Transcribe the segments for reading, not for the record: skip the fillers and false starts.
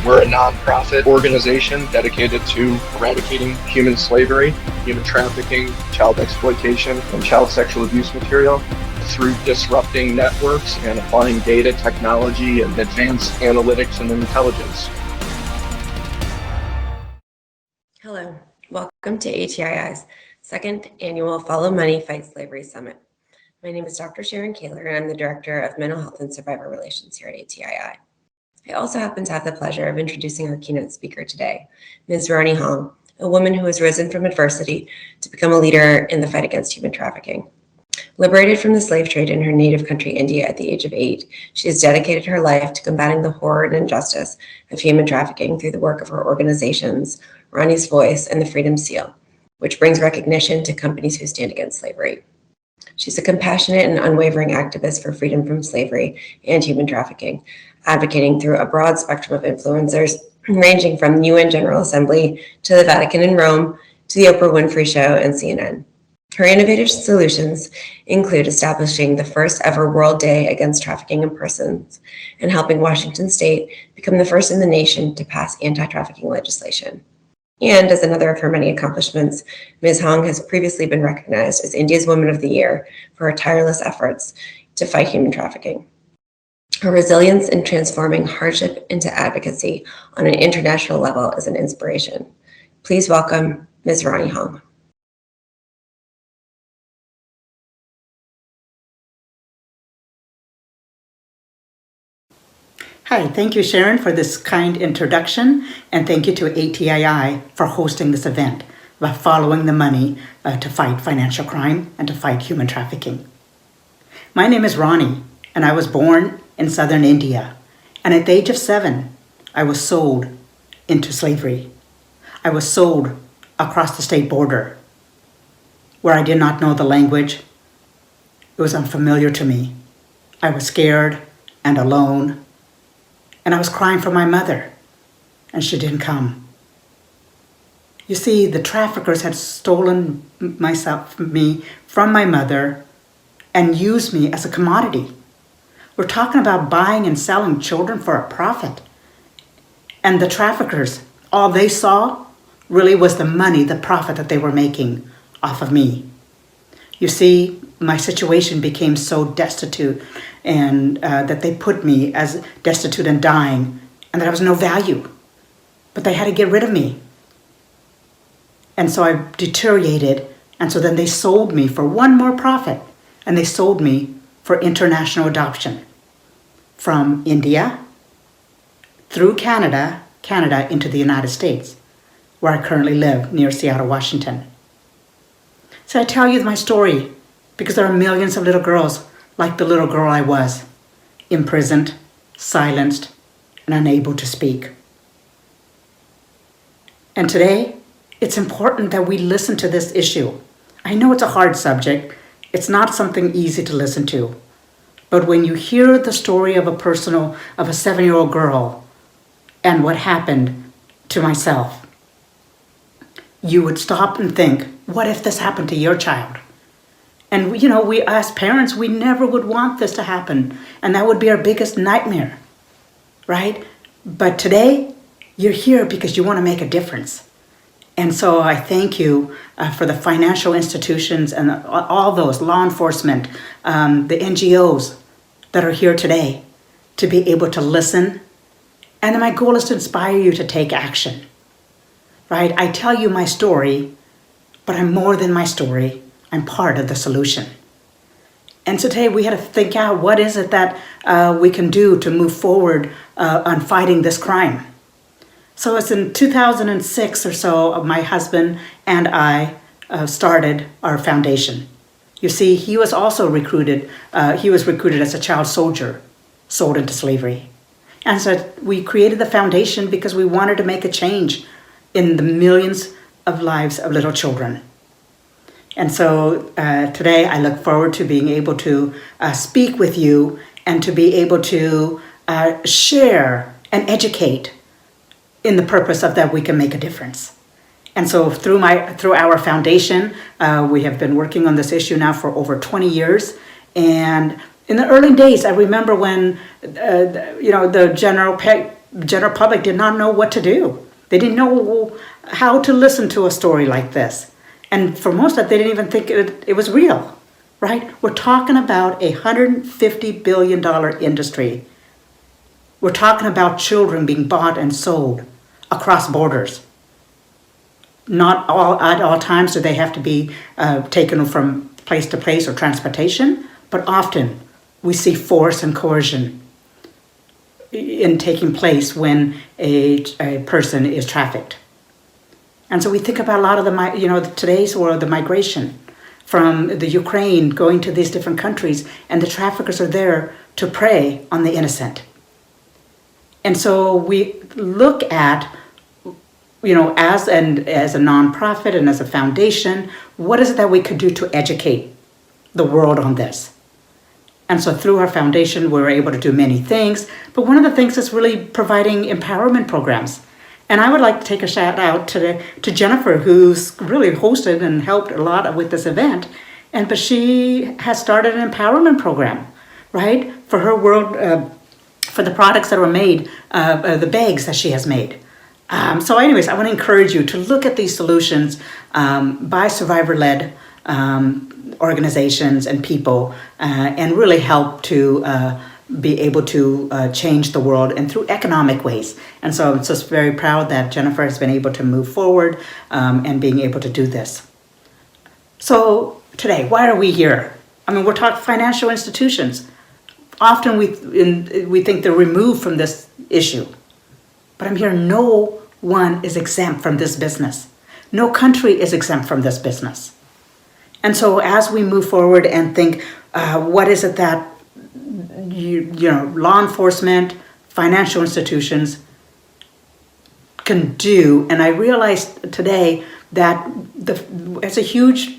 We're a nonprofit organization dedicated to eradicating human slavery, human trafficking, child exploitation, and child sexual abuse material through disrupting networks and applying data technology and advanced analytics and intelligence. Hello, welcome to ATII's second annual Follow Money, Fight Slavery Summit. My name is Dr. Sharon Kaler, and I'm the Director of Mental Health and Survivor Relations here at ATII. I also happen to have the pleasure of introducing our keynote speaker today, Ms. Rani Hong, a woman who has risen from adversity to become a leader in the fight against human trafficking. Liberated from the slave trade in her native country, India, at the age of 8, she has dedicated her life to combating the horror and injustice of human trafficking through the work of her organizations, Rani's Voice and the Freedom Seal, which brings recognition to companies who stand against slavery. She's a compassionate and unwavering activist for freedom from slavery and human trafficking, advocating through a broad spectrum of influencers, ranging from the UN General Assembly to the Vatican in Rome to the Oprah Winfrey Show and CNN. Her innovative solutions include establishing the first ever World Day Against Trafficking in Persons and helping Washington State become the first in the nation to pass anti-trafficking legislation. And as another of her many accomplishments, Ms. Hong has previously been recognized as India's Woman of the Year for her tireless efforts to fight human trafficking. Her resilience in transforming hardship into advocacy on an international level is an inspiration. Please welcome Ms. Rani Hong. Hi, thank you, Sharon, for this kind introduction, and thank you to ATII for hosting this event about following the money to fight financial crime and to fight human trafficking. My name is Rani, and I was born in southern India, and at the age of 7, I was sold into slavery. I was sold across the state border, where I did not know the language. It was unfamiliar to me. I was scared and alone. And I was crying for my mother, and she didn't come. You see, the traffickers had stolen me from my mother and used me as a commodity. We're talking about buying and selling children for a profit. And the traffickers, all they saw really was the money, the profit that they were making off of me. You see, my situation became so destitute and that they put me as destitute and dying, and that I was no value. But they had to get rid of me. And so I deteriorated, and so then they sold me for one more profit, and they sold me for international adoption from India through Canada into the United States, where I currently live near Seattle, Washington. So I tell you my story because there are millions of little girls like the little girl I was, imprisoned, silenced, and unable to speak. And today, it's important that we listen to this issue. I know it's a hard subject. It's not something easy to listen to. But when you hear the story of a 7-year-old girl and what happened to myself, you would stop and think, what if this happened to your child? And we as parents, we never would want this to happen. And that would be our biggest nightmare, right? But today, you're here because you want to make a difference. And so I thank you for the financial institutions and all those, law enforcement, the NGOs that are here today to be able to listen. And my goal is to inspire you to take action, right? I tell you my story, but I'm more than my story. I'm part of the solution. And so today we had to think out what is it that we can do to move forward on fighting this crime. So it's in 2006 or so, my husband and I started our foundation. You see, he was also recruited. He was recruited as a child soldier, sold into slavery. And so we created the foundation because we wanted to make a change in the millions of lives of little children. And so today I look forward to being able to speak with you and to be able to share and educate in the purpose of that we can make a difference. And so through our foundation, we have been working on this issue now for over 20 years. And in the early days, I remember when the general the general public did not know what to do. They didn't know how to listen to a story like this. And for most of it, they didn't even think it was real, right? We're talking about a $150 billion industry. We're talking about children being bought and sold across borders. Not all at all times do they have to be taken from place to place or transportation, but often we see force and coercion in taking place when a person is trafficked. And so we think about a lot of today's world, the migration from the Ukraine going to these different countries, and the traffickers are there to prey on the innocent. And so we look at, as a nonprofit and as a foundation, what is it that we could do to educate the world on this? And so through our foundation, we're able to do many things. But one of the things is really providing empowerment programs. And I would like to take a shout out to Jennifer, who's really hosted and helped a lot with this event. But she has started an empowerment program, right? For her world, for the products that were made, the bags that she has made. So anyways, I want to encourage you to look at these solutions by survivor-led organizations and people, and really help to be able to change the world and through economic ways. And so I'm just very proud that Jennifer has been able to move forward and being able to do this. So today, why are we here? I mean, we're talking financial institutions. Often we think they're removed from this issue. But I'm here, no one is exempt from this business. No country is exempt from this business. And so as we move forward and think, what is it that law enforcement, financial institutions can do? And I realized today that it's a huge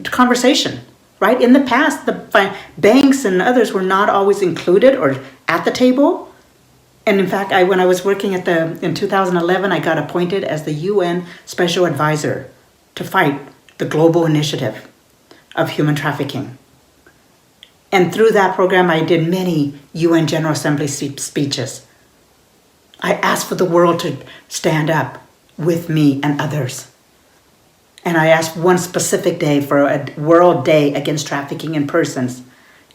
conversation, right? In the past, the banks and others were not always included or at the table. And in fact, when I was working in 2011, I got appointed as the UN Special Advisor to fight the global initiative of human trafficking. And through that program, I did many UN General Assembly speeches. I asked for the world to stand up with me and others. And I asked one specific day for a World Day Against Trafficking in Persons.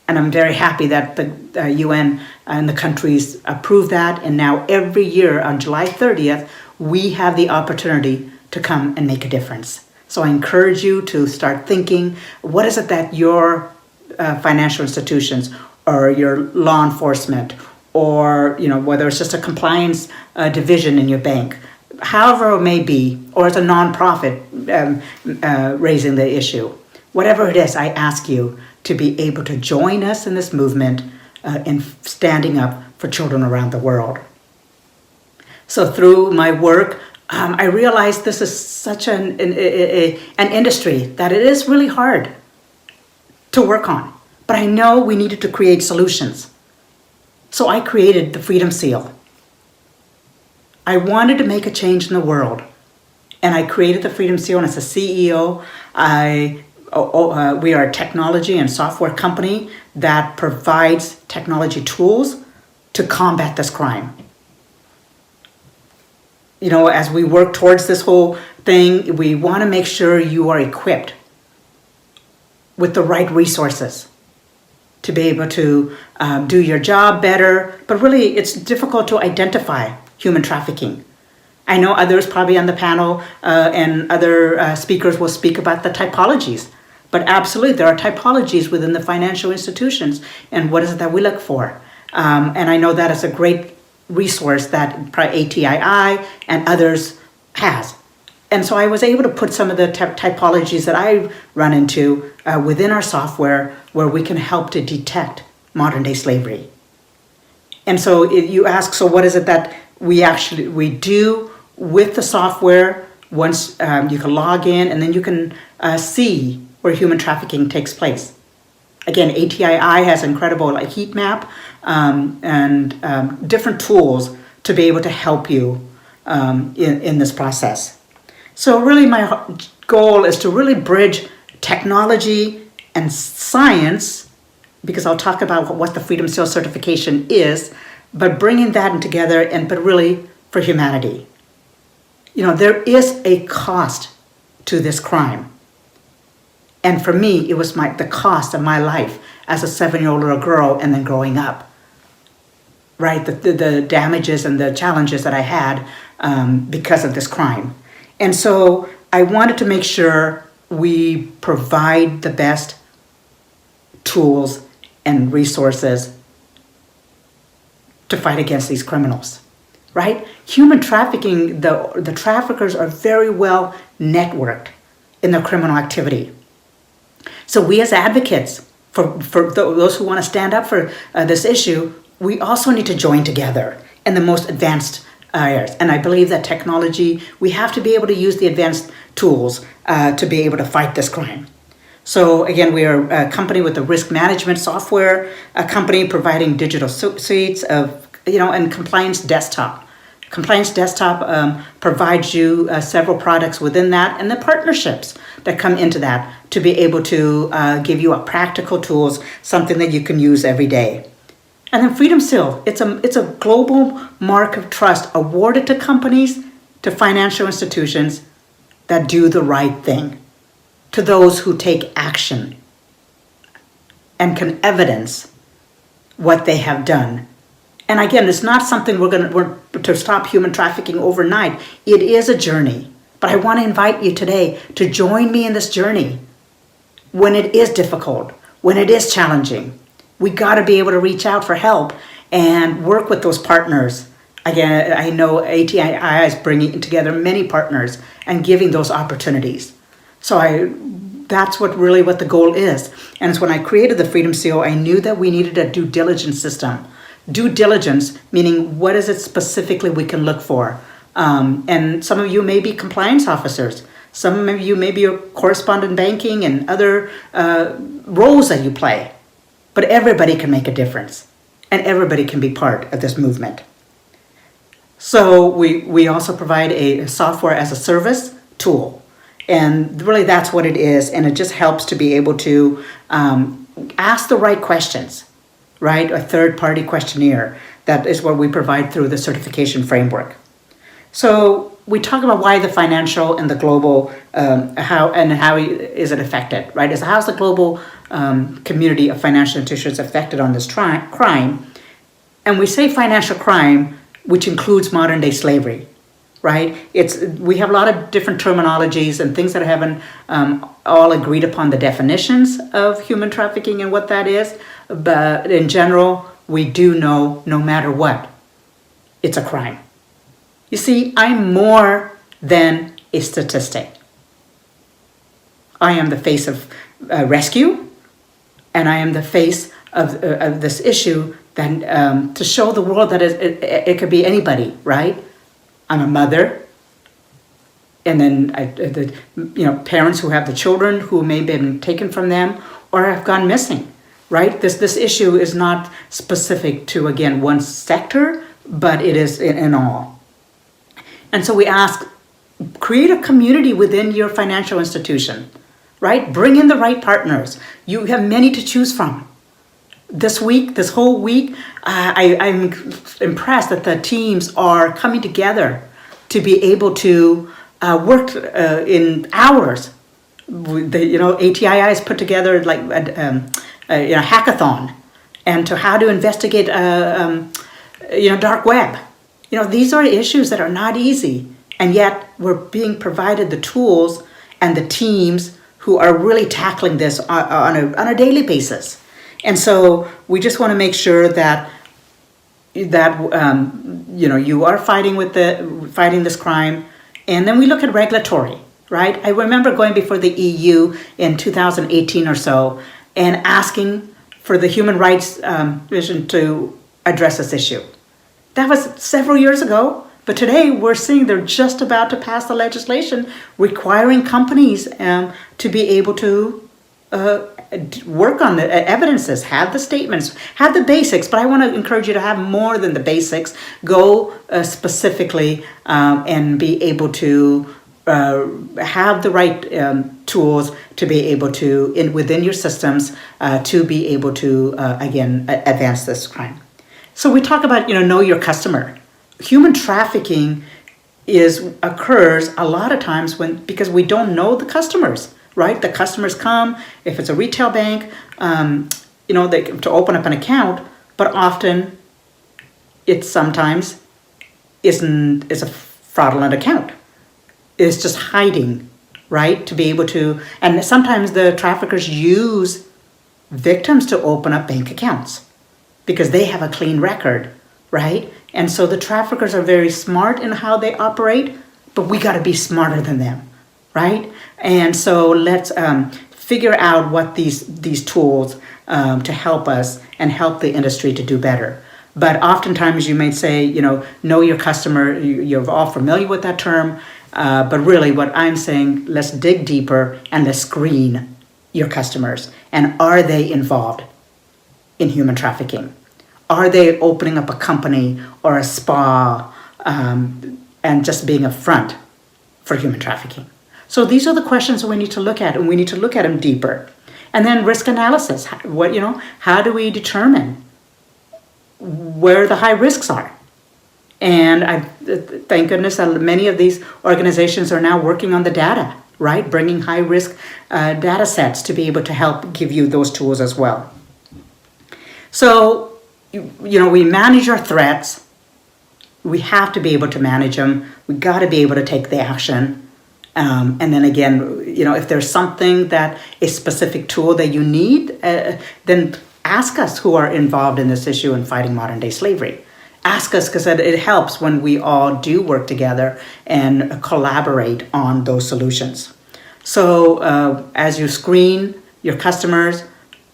And I'm very happy that the UN and the countries approved that. And now every year on July 30th, we have the opportunity to come and make a difference. So I encourage you to start thinking, what is it that your financial institutions or your law enforcement or, whether it's just a compliance division in your bank, however it may be, or as a nonprofit raising the issue, whatever it is, I ask you to be able to join us in this movement in standing up for children around the world. So through my work, I realized this is such an industry that it is really hard to work on. But I know we needed to create solutions. So I created the Freedom Seal. I wanted to make a change in the world. And I created the Freedom Seal, and as a CEO, we are a technology and software company that provides technology tools to combat this crime. As we work towards this whole thing, we want to make sure you are equipped with the right resources to be able to do your job better. But really, it's difficult to identify human trafficking. I know others probably on the panel and other speakers will speak about the typologies. But absolutely, there are typologies within the financial institutions. And what is it that we look for? And I know that is a great resource that ATII and others has. And so I was able to put some of the typologies that I run into within our software where we can help to detect modern day slavery. And so you ask, so what is it that we do with the software? Once you can log in and then you can see where human trafficking takes place. Again, ATII has incredible heat map and different tools to be able to help you in this process. So really my goal is to really bridge technology and science, because I'll talk about what the Freedom Seal certification is, but bringing that together but really for humanity. There is a cost to this crime. And for me, it was the cost of my life as a 7-year-old little girl and then growing up, right? The damages and the challenges that I had because of this crime. And so I wanted to make sure we provide the best tools and resources to fight against these criminals, right? Human trafficking, the traffickers are very well networked in their criminal activity. So we as advocates, for those who want to stand up for this issue, we also need to join together in the most advanced areas. And I believe that technology, we have to be able to use the advanced tools to be able to fight this crime. So again, we are a company with a risk management software, a company providing digital suites of, and Compliance Desktop. Compliance Desktop provides you several products within that and the partnerships that come into that to be able to give you a practical tools, something that you can use every day. And then Freedom Seal, it's a global mark of trust awarded to companies, to financial institutions that do the right thing, to those who take action and can evidence what they have done. And again, it's not something we're to stop human trafficking overnight. It is a journey. But I want to invite you today to join me in this journey. When it is difficult, when it is challenging, we got to be able to reach out for help and work with those partners. Again, I know ATII is bringing together many partners and giving those opportunities. So that's what the goal is. And it's when I created the Freedom Seal, I knew that we needed a due diligence system. Due diligence, meaning what is it specifically we can look for? And some of you may be compliance officers. Some of you may be a correspondent banking and other roles that you play. But everybody can make a difference. And everybody can be part of this movement. So we also provide a software as a service tool. And really that's what it is. And it just helps to be able to ask the right questions, right? A third-party questionnaire. That is what we provide through the certification framework. So we talk about why the financial and the global, how is it affected, right? How's the global community of financial institutions affected on this crime? And we say financial crime, which includes modern-day slavery, right? We have a lot of different terminologies and things that haven't all agreed upon the definitions of human trafficking and what that is. But in general, we do know, no matter what, it's a crime. You see, I'm more than a statistic. I am the face of rescue, and I am the face of this issue that, to show the world that it could be anybody, right? I'm a mother, and then parents who have the children who may have been taken from them or have gone missing, right? This issue is not specific to, again, one sector, but it is in all. And so we ask, create a community within your financial institution, right? Bring in the right partners. You have many to choose from. This whole week, I'm impressed that the teams are coming together to be able to work in hours. ATII has put together a hackathon, and to how to investigate dark web. These are issues that are not easy, and yet we're being provided the tools and the teams who are really tackling this on a daily basis. And so we just want to make sure that you are fighting this crime, and then we look at regulatory, right? I remember going before the EU in 2018 or so and asking for the Human Rights Division to address this issue. That was several years ago, but today we're seeing they're just about to pass the legislation requiring companies to be able to work on the evidences, have the statements, have the basics, but I want to encourage you to have more than the basics. Go specifically and be able to have the right tools to be able to, within your systems, to be able to, again, advance this crime. So we talk about, know your customer. Human trafficking occurs a lot of times because we don't know the customers, right? The customers come, if it's a retail bank, to open up an account, but often it sometimes is a fraudulent account. It's just hiding, right? To be able to, and sometimes the traffickers use victims to open up bank accounts because they have a clean record, right? And so the traffickers are very smart in how they operate, but we got to be smarter than them, right? And so let's figure out what these tools to help us and help the industry to do better. But oftentimes you may say, know your customer. You're all familiar with that term. But really what I'm saying, let's dig deeper and let's screen your customers. And are they involved in human trafficking? Are they opening up a company or a spa and just being a front for human trafficking? So these are the questions we need to look at, and we need to look at them deeper. And then risk analysis. How do we determine where the high risks are? And thank goodness that many of these organizations are now working on the data, right? Bringing high risk data sets to be able to help give you those tools as well. So, we manage our threats. We have to be able to manage them. We got to be able to take the action. And then again, if there's something that a specific tool that you need, then ask us who are involved in this issue in fighting modern day slavery. Ask us, because it helps when we all do work together and collaborate on those solutions. So as you screen your customers,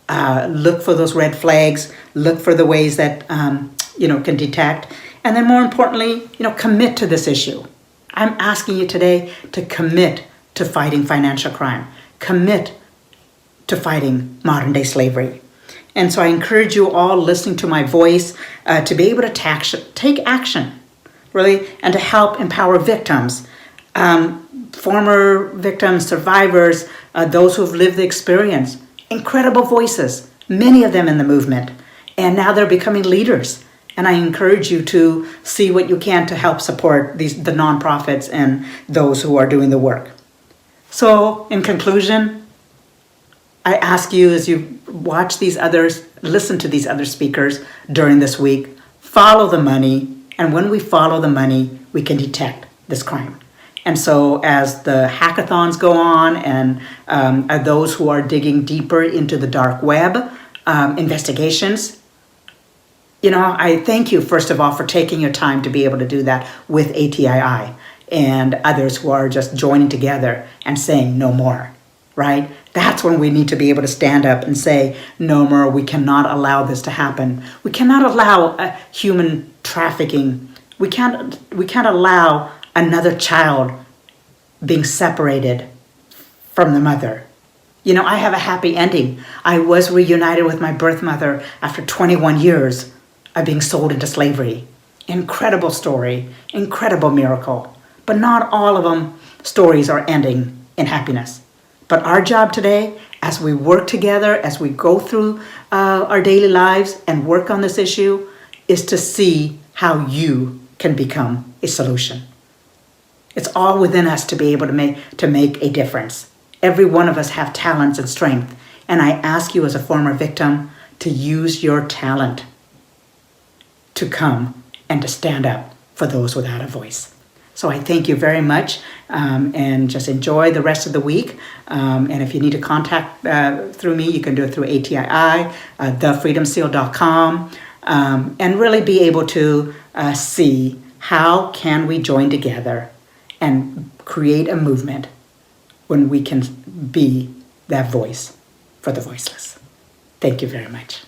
look for those red flags, look for the ways that can detect, and then more importantly, commit to this issue. I'm asking you today to commit to fighting financial crime, commit to fighting modern day slavery. And so I encourage you all listening to my voice to be able to take action, really, and to help empower victims, former victims, survivors, those who have lived the experience. Incredible voices, many of them in the movement. And now they're becoming leaders. And I encourage you to see what you can to help support the nonprofits and those who are doing the work. So in conclusion, I ask you, as you watch these others, listen to these other speakers during this week, follow the money. And when we follow the money, we can detect this crime. And so as the hackathons go on and those who are digging deeper into the dark web investigations, I thank you, first of all, for taking your time to be able to do that with ATII and others who are just joining together and saying no more, right? That's when we need to be able to stand up and say, no more, we cannot allow this to happen. We cannot allow human trafficking. We can't allow another child being separated from the mother. I have a happy ending. I was reunited with my birth mother after 21 years of being sold into slavery. Incredible story, incredible miracle. But not all of them stories are ending in happiness. But our job today, as we work together, as we go through our daily lives and work on this issue, is to see how you can become a solution. It's all within us to be able to make a difference. Every one of us have talents and strength. And I ask you as a former victim to use your talent to come and to stand up for those without a voice. So I thank you very much and just enjoy the rest of the week. And if you need to contact through me, you can do it through ATII, thefreedomseal.com, and really be able to see how can we join together and create a movement when we can be that voice for the voiceless. Thank you very much.